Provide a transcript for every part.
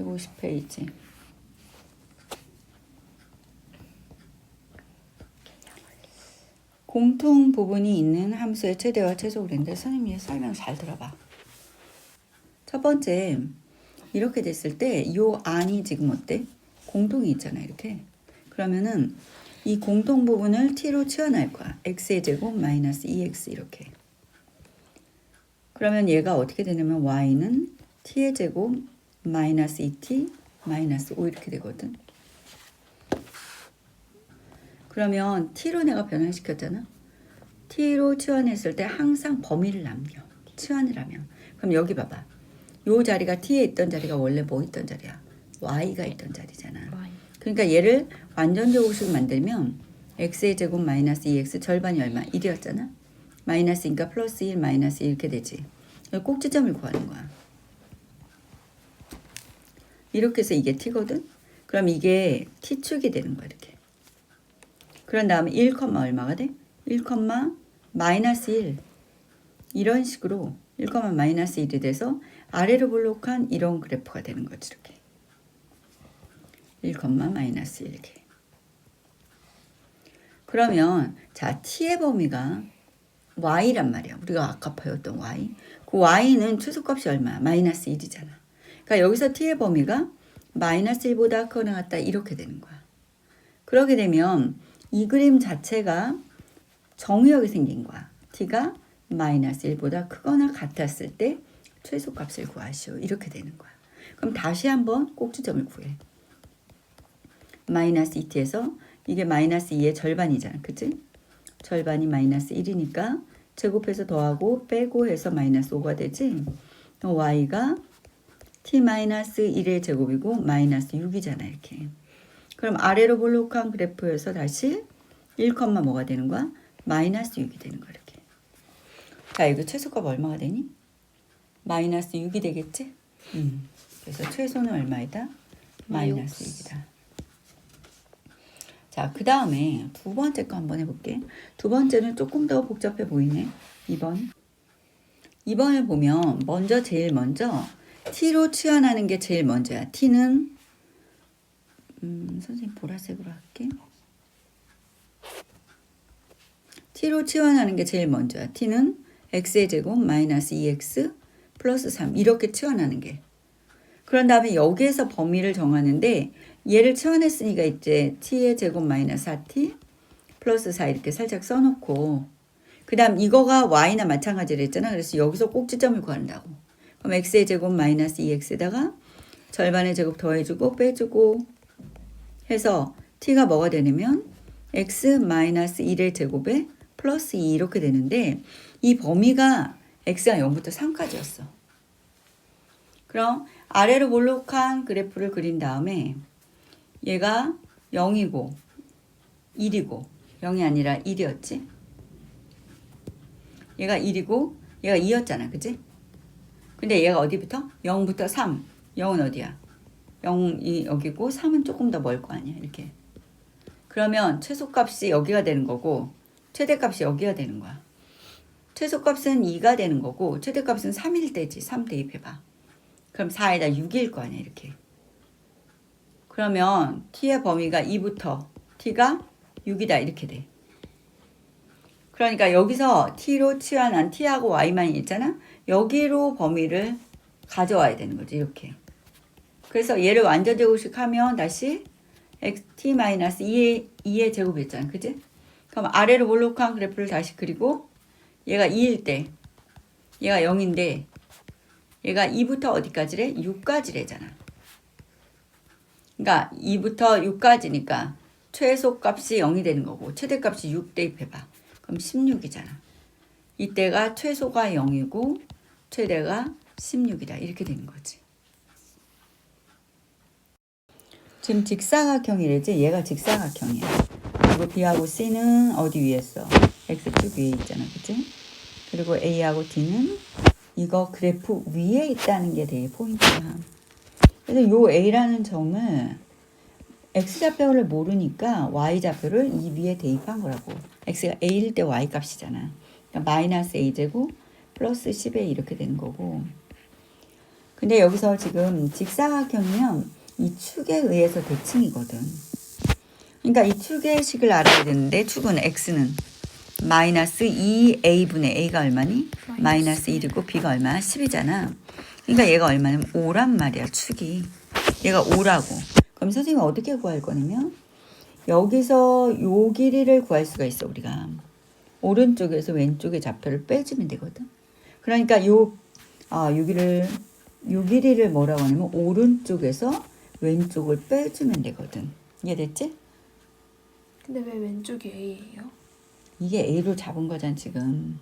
150페이지. 공통 부분이 있는 함수의 최대와 최소 그랬는데 선생님이 설명 잘 들어봐. 첫 번째, 이렇게 됐을 때 이 안이 지금 어때? 공통이 있잖아, 이렇게. 그러면은 이 공통 부분을 t로 치환할 거야. x의 제곱 마이너스 2x 이렇게. 그러면 얘가 어떻게 되냐면 y는 t의 제곱 마이너스 2t 마이너스 5 이렇게 되거든. 그러면 t로 내가 변환시켰잖아. t로 치환했을 때 항상 범위를 남겨. 치환을 하면. 그럼 여기 봐봐. 요 자리가 t에 있던 자리가 원래 뭐 있던 자리야? y가 있던 자리잖아. 그러니까 얘를 완전제곱식 만들면 x의 제곱 마이너스 2x 절반이 얼마? 1이었잖아. 마이너스니까 플러스 1 마이너스 1 이렇게 되지. 꼭지점을 구하는 거야. 이렇게 해서 이게 t거든. 그럼 이게 t축이 되는 거야, 이렇게. 그런 다음에 1, 얼마가 돼? 1, 마이너스 1. 이런 식으로 1, 마이너스 1이 돼서 아래로 볼록한 이런 그래프가 되는 거지, 이렇게. 1, 마이너스 1. 그러면 자, t의 범위가 y란 말이야. 우리가 아까 배웠던 y. 그 y는 최소값이 얼마야? 마이너스 1이잖아. 그러니까 여기서 t의 범위가 마이너스 1보다 크거나 같다 이렇게 되는 거야. 그러게 되면 이 그림 자체가 정의역이 생긴 거야. t가 마이너스 1보다 크거나 같았을 때 최소값을 구하시오. 이렇게 되는 거야. 그럼 다시 한번 꼭지점을 구해. 마이너스 2t에서 이게 마이너스 2의 절반이잖아. 그치? 절반이 마이너스 1이니까 제곱해서 더하고 빼고 해서 마이너스 5가 되지. y가 t 마이너스 1의 제곱이고 마이너스 6이잖아. 이렇게. 그럼 아래로 볼록한 그래프에서 다시 1, 뭐가 되는 거야? 마이너스 6이 되는 거야. 이렇게. 자, 이거 최소값 얼마가 되니? 마이너스 6이 되겠지? 그래서 최소는 얼마이다? 마이너스 6이다. 자, 그 다음에 두 번째 거 한번 해볼게. 두 번째는 조금 더 복잡해 보이네. 2번을 보면 제일 먼저 t로 치환하는 게 제일 먼저야. t는 선생님 보라색으로 할게. t로 치환하는 게 제일 먼저야. t는 x의 제곱 마이너스 2x 플러스 3 이렇게 치환하는 게. 그런 다음에 여기에서 범위를 정하는데 얘를 치환했으니까 이제 t의 제곱 마이너스 4t 플러스 4 이렇게 살짝 써놓고 그 다음 이거가 y나 마찬가지로 했잖아. 그래서 여기서 꼭지점을 구한다고. 그럼 x의 제곱 마이너스 2x에다가 절반의 제곱 더해주고 빼주고 해서 t가 뭐가 되냐면 x 마이너스 1의 제곱에 플러스 2 이렇게 되는데 이 범위가 x가 0부터 3까지였어. 그럼 아래로 볼록한 그래프를 그린 다음에 얘가 0이고 1이고 0이 아니라 1이었지. 얘가 1이고 얘가 2였잖아. 그치? 근데 얘가 어디부터? 0부터 3. 0은 어디야? 0이 여기고 3은 조금 더 멀 거 아니야. 이렇게. 그러면 최소값이 여기가 되는 거고 최대값이 여기가 되는 거야. 최소값은 2가 되는 거고 최대값은 3일 때지. 3 대입해봐. 그럼 4에다 6일 거 아니야. 이렇게. 그러면 t의 범위가 2부터 t가 6이다. 이렇게 돼. 그러니까 여기서 t로 치환한 t하고 y만 있잖아. 여기로 범위를 가져와야 되는 거지. 이렇게. 그래서 얘를 완전제곱식 하면 다시 t-2의 제곱이 있잖아. 그지? 그럼 아래로 볼록한 그래프를 다시 그리고 얘가 2일 때 얘가 0인데 얘가 2부터 어디까지래? 6까지래잖아. 그러니까 2부터 6까지니까 최소값이 0이 되는 거고 최대값이 6 대입해봐. 그럼 16이잖아. 이때가 최소가 0이고 최대가 16이다. 이렇게 되는 거지. 지금 직사각형이래지? 얘가 직사각형이야. 그리고 B하고 C는 어디 위에 있어? X축 위에 있잖아. 그치? 그리고 A하고 D는 이거 그래프 위에 있다는 게 되게 포인트야. 그래서 요 A라는 점을 X좌표를 모르니까 Y좌표를 이 위에 대입한 거라고. X가 A일 때 Y 값이잖아. 그러니까 마이너스 A제곱 플러스 10A 이렇게 되는 거고. 근데 여기서 지금 직사각형이면 이 축에 의해서 대칭이거든. 그러니까 이 축의 식을 알아야 되는데 축은 x는 마이너스 2a분의 a가 얼마니? 마이너스 1이고 b가 얼마야? 10이잖아. 그러니까 얘가 얼마냐면 5란 말이야, 축이. 얘가 5라고. 그럼 선생님이 어떻게 구할 거냐면 여기서 요 길이를 구할 수가 있어, 우리가. 오른쪽에서 왼쪽의 좌표를 빼주면 되거든. 그러니까 요 길이를 뭐라고 하냐면 오른쪽에서 왼쪽을 빼주면 되거든. 이해됐지? 근데 왜 왼쪽이 A예요? 이게 A로 잡은 거잖아, 지금.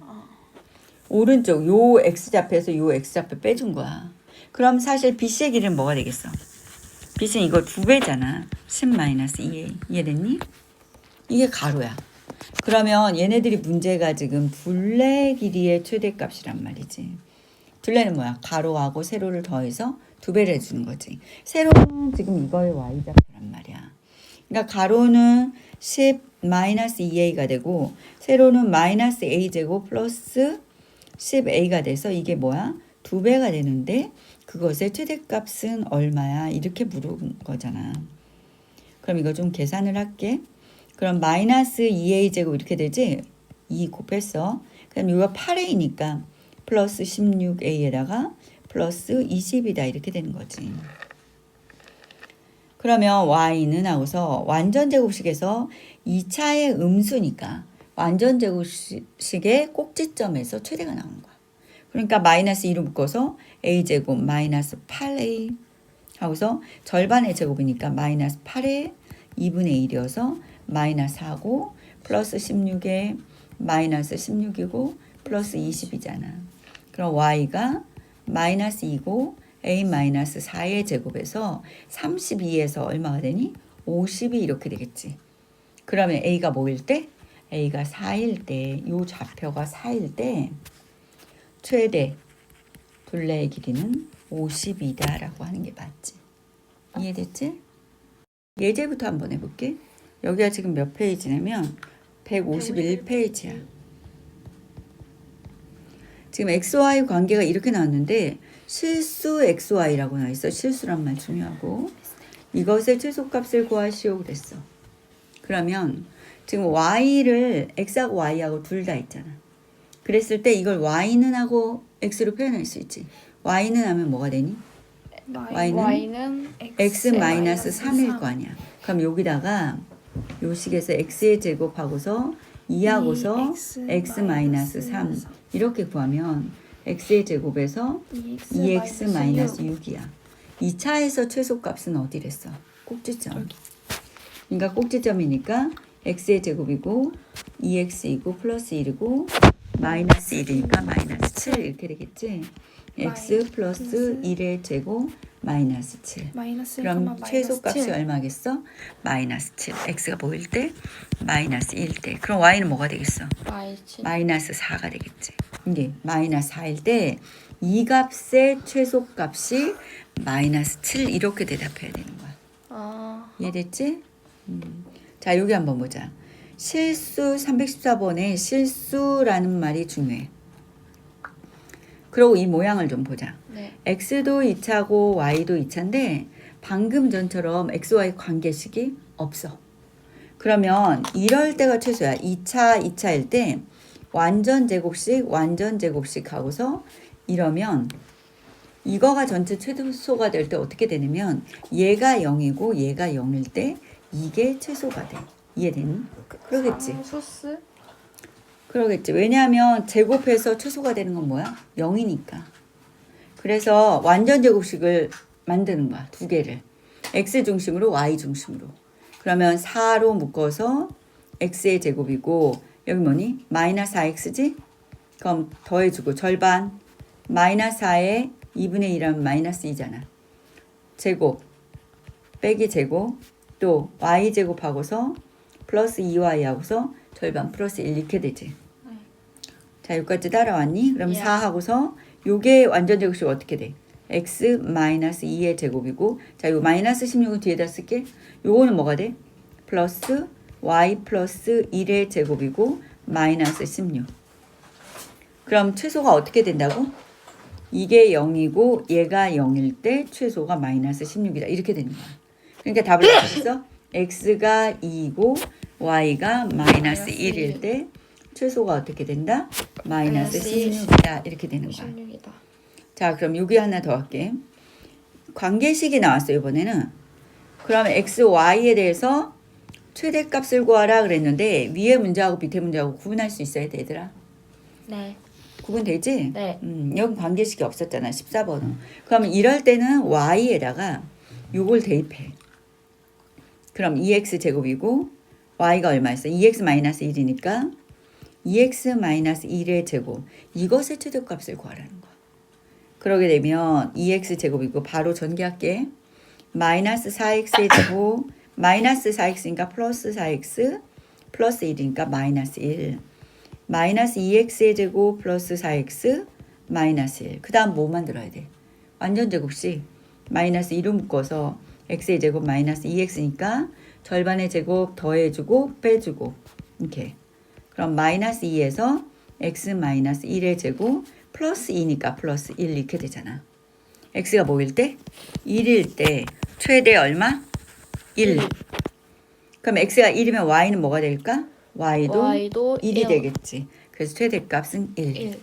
오른쪽 요 X좌표에서 요 X좌표 빼준 거야. 그럼 사실 BC의 길이는 뭐가 되겠어? BC는 이거 2배잖아. 10-2A. 이해됐니? 이게 가로야. 그러면 얘네들이 문제가 지금 둘레 길이의 최대값이란 말이지. 둘레는 뭐야? 가로하고 세로를 더해서 2배를 해주는 거지. 세로는 지금 이거의 y좌표란 말이야. 그러니까 가로는 10-2a가 되고 세로는 마이너스 a제곱 플러스 10a가 돼서 이게 뭐야? 2배가 되는데 그것의 최대값은 얼마야? 이렇게 물은 거잖아. 그럼 이거 좀 계산을 할게. 그럼 마이너스 2a제곱 이렇게 되지? 2 곱했어. 그럼 이거 8a니까 플러스 16a에다가 플러스 20이다 이렇게 되는 거지. 그러면 y는 하고서 완전제곱식에서 2차의 음수니까 완전제곱식의 꼭지점에서 최대가 나오는 거야. 그러니까 마이너스 2로 묶어서 a제곱 마이너스 8a 하고서 절반의 제곱이니까 마이너스 8의 2분의 1이어서 마이너스 4고 플러스 16에 마이너스 16이고 플러스 20이잖아. 그럼 y가 마이너스 2고 a 마이너스 4의 제곱에서 32에서 얼마가 되니? 50이 이렇게 되겠지. 그러면 a가 뭐일 때? a가 4일 때, 요 좌표가 4일 때 최대 둘레의 길이는 50이다라고 하는 게 맞지. 이해됐지? 예제부터 한번 해볼게. 여기가 지금 몇 페이지냐면 151페이지야. 지금 XY 관계가 이렇게 나왔는데 실수 XY라고 나와 있어. 실수란 말 중요하고 이것의 최소값을 구하시오 그랬어. 그러면 지금 Y를 X하고 Y하고 둘 다 있잖아. 그랬을 때 이걸 Y는 하고 X로 표현할 수 있지. Y는 하면 뭐가 되니? Y는 X-3일 거 아니야. 그럼 여기다가 요 식에서 X의 제곱하고서 2하고서 X-3 이렇게 구하면 X의 제곱에서 2X-6이야. 2차에서 최소값은 어디랬어? 꼭지점. 그러니까 꼭지점이니까 X의 제곱이고 2X이고 플러스 1이고 마이너스 1이니까 마이너스 7 이렇게 되겠지. X 플러스 1의 제곱 마이너스 7. 그럼 최소값이 7. 얼마겠어? 마이너스 7. X가 뭐일 때? 마이너스 1일 때. 그럼 Y는 뭐가 되겠어? 마이너스 4가 되겠지. 이게 마이너스 4일 때 이 값의 최소값이 마이너스 7 이렇게 대답해야 되는 거야. 이해됐지? 자, 여기 한번 보자. 실수 314번에 실수라는 말이 중요해. 그리고 이 모양을 좀 보자. 네. X도 2차고 Y도 2차인데 방금 전처럼 XY 관계식이 없어. 그러면 이럴 때가 최소야. 2차일 때 완전 제곱식 하고서 이러면 이거가 전체 최소가 될 때 어떻게 되냐면 얘가 0이고 얘가 0일 때 이게 최소가 돼. 이해되니? 그러겠지. 그러겠지. 왜냐하면 제곱해서 최소가 되는 건 뭐야? 0이니까. 그래서 완전 제곱식을 만드는 거야. 두 개를. X 중심으로 Y 중심으로. 그러면 4로 묶어서 X의 제곱이고 여기 뭐니? 마이너스 4X지? 그럼 더해주고 절반 마이너스 4에 2분의 1하면 마이너스 2잖아. 제곱 빼기 제곱 또 Y 제곱하고서 플러스 2Y 하고서 절반 플러스 1 이렇게 되지. 자, 여기까지 따라왔니? 그럼 4 하고서 요게 완전 제곱식 어떻게 돼? X 마이너스 2의 제곱이고 자, 요 마이너스 16은 뒤에다 쓸게. 요거는 뭐가 돼? 플러스 Y 플러스 1의 제곱이고 마이너스 16. 그럼 최소가 어떻게 된다고? 이게 0이고 얘가 0일 때 최소가 마이너스 16이다. 이렇게 되는 거야. 그러니까 답을 맞췄어. x가 2이고 y가 마이너스 1일 때 최소가 어떻게 된다? 마이너스 16이다. 이렇게 되는 거야. 16이다. 자, 그럼 여기 하나 더 할게. 관계식이 나왔어요, 이번에는. 그러면 x, y에 대해서 최대값을 구하라 그랬는데 위에 문제하고 밑에 문제하고 구분할 수 있어야 돼, 얘들아. 네. 구분되지? 네. 여기 관계식이 없었잖아, 14번은. 그러면 이럴 때는 y에다가 요걸 대입해. 그럼 2x 제곱이고 y가 얼마였어? 2x 마이너스 1이니까 2x 마이너스 1의 제곱. 이것의 최대값을 구하라는 거야. 그러게 되면 2x 제곱이고 바로 전개할게. 마이너스 4x의 제곱 마이너스 4x니까 플러스 4x 플러스 1이니까 마이너스 1 마이너스 2x의 제곱 플러스 4x 마이너스 1 그 다음 뭐 만들어야 돼? 완전 제곱식 마이너스 1을 묶어서 x의 제곱 마이너스 2x니까 절반의 제곱 더해주고 빼주고 이렇게 그럼 마이너스 2에서 x 마이너스 1의 제곱 플러스 2니까 플러스 1 이렇게 되잖아. x가 뭐일 때? 1일 때 최대 얼마? 1. 그럼 x가 1이면 y는 뭐가 될까? y도 1이 되겠지. 그래서 최대값은 1.